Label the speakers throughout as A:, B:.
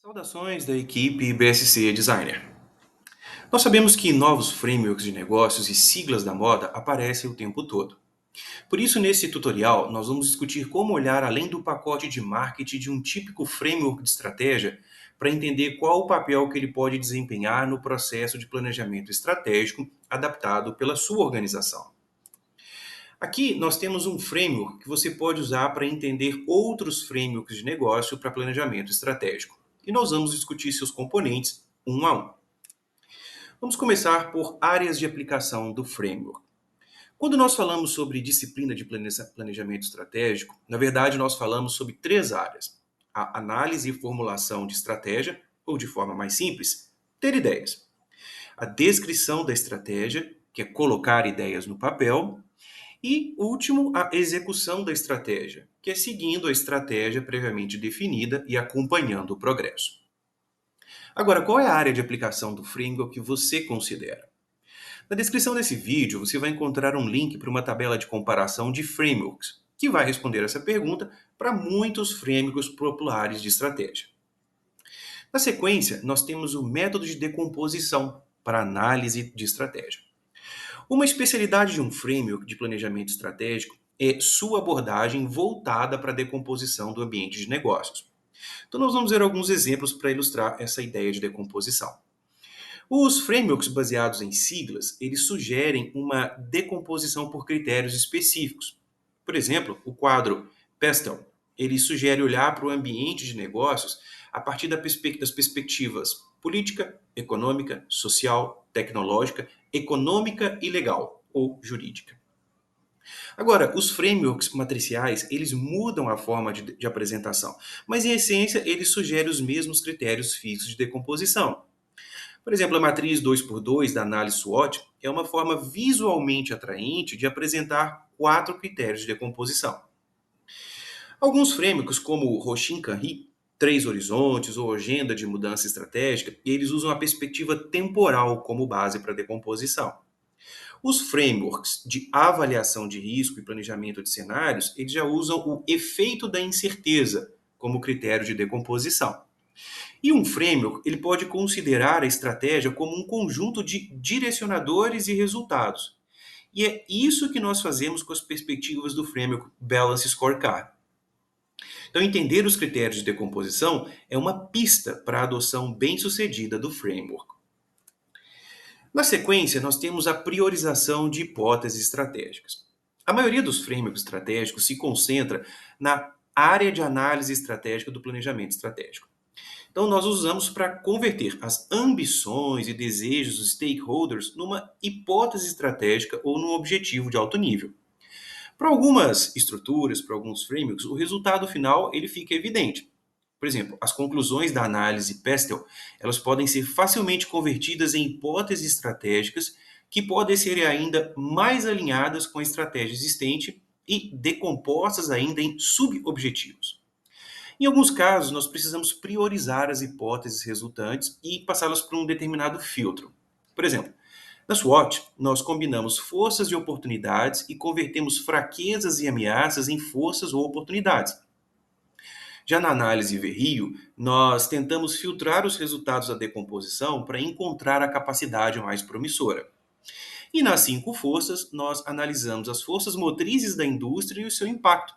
A: Saudações da equipe BSC Designer. Nós sabemos que novos frameworks de negócios e siglas da moda aparecem o tempo todo. Por isso, nesse tutorial, nós vamos discutir como olhar além do pacote de marketing de um típico framework de estratégia para entender qual o papel que ele pode desempenhar no processo de planejamento estratégico adaptado pela sua organização. Aqui nós temos um framework que você pode usar para entender outros frameworks de negócio para planejamento estratégico. E nós vamos discutir seus componentes um a um. Vamos começar por áreas de aplicação do framework. Quando nós falamos sobre disciplina de planejamento estratégico, na verdade nós falamos sobre três áreas: a análise e formulação de estratégia, ou de forma mais simples, ter ideias; a descrição da estratégia, que é colocar ideias no papel; e, último, a execução da estratégia, que é seguindo a estratégia previamente definida e acompanhando o progresso. Agora, qual é a área de aplicação do framework que você considera? Na descrição desse vídeo, você vai encontrar um link para uma tabela de comparação de frameworks, que vai responder essa pergunta para muitos frameworks populares de estratégia. Na sequência, nós temos o método de decomposição para análise de estratégia. Uma especialidade de um framework de planejamento estratégico é sua abordagem voltada para a decomposição do ambiente de negócios. Então, nós vamos ver alguns exemplos para ilustrar essa ideia de decomposição. Os frameworks baseados em siglas, eles sugerem uma decomposição por critérios específicos. Por exemplo, o quadro PESTEL, ele sugere olhar para o ambiente de negócios a partir das perspectivas política, econômica, social, tecnológica, econômica e legal, ou jurídica. Agora, os frameworks matriciais, eles mudam a forma de apresentação, mas em essência eles sugerem os mesmos critérios fixos de decomposição. Por exemplo, a matriz 2x2 da análise SWOT é uma forma visualmente atraente de apresentar quatro critérios de decomposição. Alguns frameworks, como o Roshin-Kanri, Três Horizontes ou Agenda de Mudança Estratégica, eles usam a perspectiva temporal como base para a decomposição. Os frameworks de avaliação de risco e planejamento de cenários, eles já usam o efeito da incerteza como critério de decomposição. E um framework, ele pode considerar a estratégia como um conjunto de direcionadores e resultados. E é isso que nós fazemos com as perspectivas do framework Balance Scorecard. Então, entender os critérios de decomposição é uma pista para a adoção bem-sucedida do framework. Na sequência, nós temos a priorização de hipóteses estratégicas. A maioria dos frameworks estratégicos se concentra na área de análise estratégica do planejamento estratégico. Então, nós usamos para converter as ambições e desejos dos stakeholders numa hipótese estratégica ou num objetivo de alto nível. Para algumas estruturas, para alguns frameworks, o resultado final ele fica evidente. Por exemplo, as conclusões da análise PESTEL, elas podem ser facilmente convertidas em hipóteses estratégicas que podem ser ainda mais alinhadas com a estratégia existente e decompostas ainda em subobjetivos. Em alguns casos, nós precisamos priorizar as hipóteses resultantes e passá-las por um determinado filtro. Por exemplo, na SWOT, nós combinamos forças e oportunidades e convertemos fraquezas e ameaças em forças ou oportunidades. Já na análise Verrio, nós tentamos filtrar os resultados da decomposição para encontrar a capacidade mais promissora. E nas cinco forças, nós analisamos as forças motrizes da indústria e o seu impacto,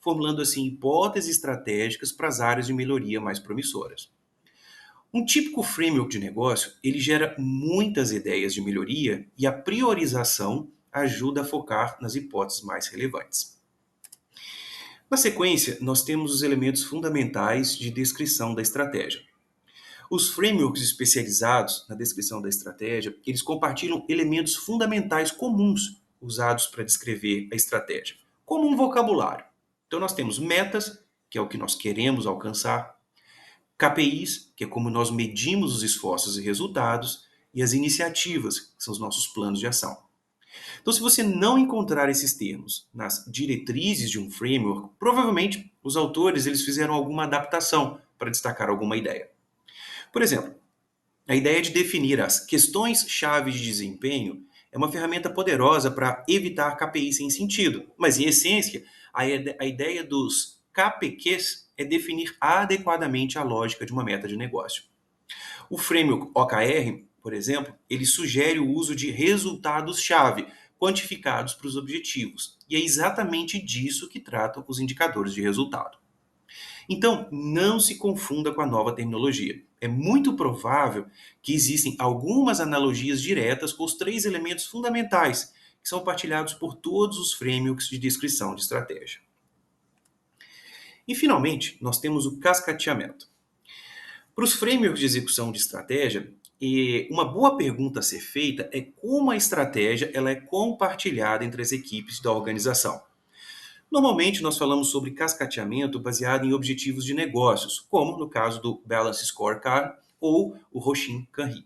A: formulando assim hipóteses estratégicas para as áreas de melhoria mais promissoras. Um típico framework de negócio, ele gera muitas ideias de melhoria e a priorização ajuda a focar nas hipóteses mais relevantes. Na sequência, nós temos os elementos fundamentais de descrição da estratégia. Os frameworks especializados na descrição da estratégia, eles compartilham elementos fundamentais comuns usados para descrever a estratégia, como um vocabulário. Então nós temos metas, que é o que nós queremos alcançar, KPIs, que é como nós medimos os esforços e resultados, e as iniciativas, que são os nossos planos de ação. Então, se você não encontrar esses termos nas diretrizes de um framework, provavelmente os autores eles fizeram alguma adaptação para destacar alguma ideia. Por exemplo, a ideia de definir as questões-chave de desempenho é uma ferramenta poderosa para evitar KPIs sem sentido, mas em essência, a ideia dos KPQs é definir adequadamente a lógica de uma meta de negócio. O framework OKR, por exemplo, ele sugere o uso de resultados-chave quantificados para os objetivos. E é exatamente disso que tratam os indicadores de resultado. Então, não se confunda com a nova terminologia. É muito provável que existem algumas analogias diretas com os três elementos fundamentais que são partilhados por todos os frameworks de descrição de estratégia. E, finalmente, nós temos o cascateamento. Para os frameworks de execução de estratégia, uma boa pergunta a ser feita é como a estratégia ela é compartilhada entre as equipes da organização. Normalmente, nós falamos sobre cascateamento baseado em objetivos de negócios, como no caso do Balance Scorecard ou o Hoshin Kanri.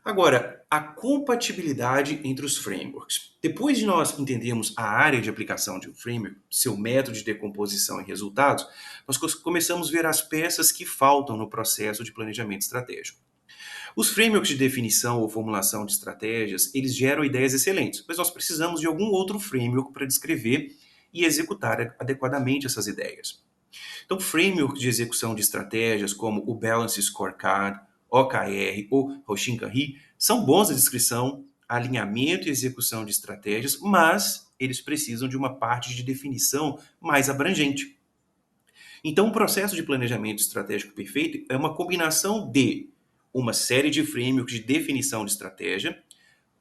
A: Agora, a compatibilidade entre os frameworks. Depois de nós entendermos a área de aplicação de um framework, seu método de decomposição e resultados, nós começamos a ver as peças que faltam no processo de planejamento estratégico. Os frameworks de definição ou formulação de estratégias, eles geram ideias excelentes, mas nós precisamos de algum outro framework para descrever e executar adequadamente essas ideias. Então, frameworks de execução de estratégias como o Balance Scorecard, OKR ou Hoshin-Kanri são bons na descrição, alinhamento e execução de estratégias, mas eles precisam de uma parte de definição mais abrangente. Então, o processo de planejamento estratégico perfeito é uma combinação de uma série de frameworks de definição de estratégia,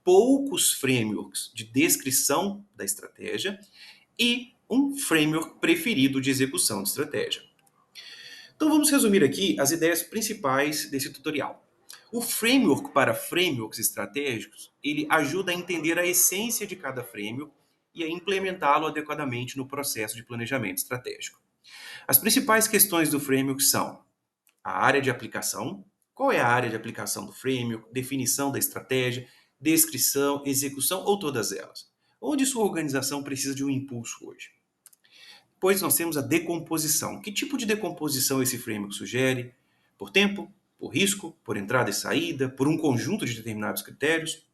A: poucos frameworks de descrição da estratégia e um framework preferido de execução de estratégia. Então vamos resumir aqui as ideias principais desse tutorial. O framework para frameworks estratégicos, ele ajuda a entender a essência de cada framework e a implementá-lo adequadamente no processo de planejamento estratégico. As principais questões do framework são a área de aplicação, qual é a área de aplicação do framework, definição da estratégia, descrição, execução ou todas elas. Onde sua organização precisa de um impulso hoje? Depois nós temos a decomposição. Que tipo de decomposição esse framework sugere? Por tempo, por risco, por entrada e saída, por um conjunto de determinados critérios?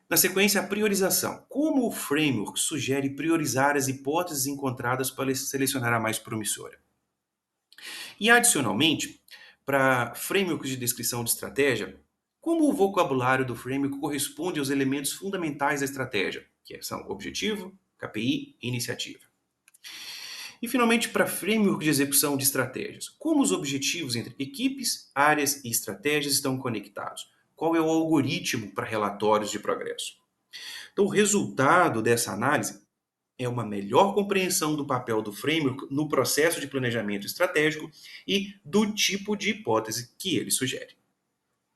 A: Na sequência, a priorização. Como o framework sugere priorizar as hipóteses encontradas para selecionar a mais promissora? E adicionalmente, para frameworks de descrição de estratégia, como o vocabulário do framework corresponde aos elementos fundamentais da estratégia, que são objetivo, KPI e iniciativa. E finalmente, para framework de execução de estratégias, como os objetivos entre equipes, áreas e estratégias estão conectados? Qual é o algoritmo para relatórios de progresso? Então, o resultado dessa análise é uma melhor compreensão do papel do framework no processo de planejamento estratégico e do tipo de hipótese que ele sugere.